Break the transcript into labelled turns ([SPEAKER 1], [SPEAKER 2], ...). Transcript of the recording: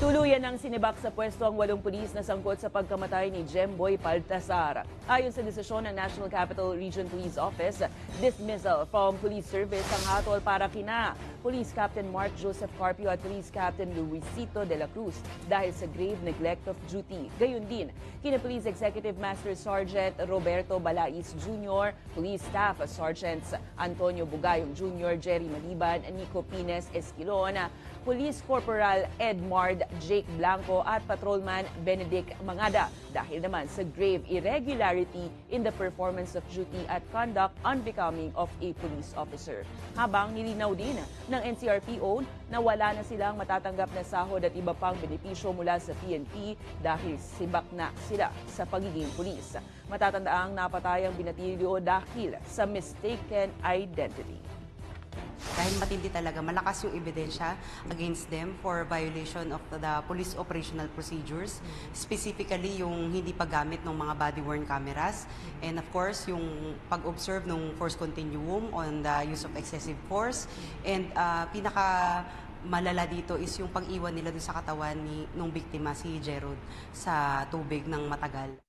[SPEAKER 1] Tuluyan ng sinibak sa pwesto ang 8 pulis na sangkot sa pagkamatay ni Jemboy Baltasar. Ayon sa desisyon ng National Capital Region Police Office, dismissal from police service ang hatol para kina Police Captain Mark Joseph Carpio at Police Captain Luisito de la Cruz dahil sa grave neglect of duty. Gayun din, kina Police Executive Master Sergeant Roberto Balais Jr., Police Staff Sergeants Antonio Bugayong Jr., Jerry Maliban, Nico Pines Esquilon, Police Corporal Edmard Jake Blanco at Patrolman Benedict Mangada dahil naman sa grave irregularity in the performance of duty at conduct unbecoming of a police officer. Habang nilinaw din ng NCRPO na wala na silang matatanggap na sahod at iba pang benepisyo mula sa PNP dahil sibak na sila sa pagiging pulis. Matatanda ang napatayang binatilyo dahil sa mistaken identity.
[SPEAKER 2] Dahil matindi talaga, malakas yung ebidensya against them for violation of the police operational procedures, specifically yung hindi paggamit ng mga body-worn cameras, and of course, yung pag-observe ng force continuum on the use of excessive force, and pinaka malala dito is yung pag-iwan nila doon sa katawan nung biktima, si Jerod, sa tubig ng matagal.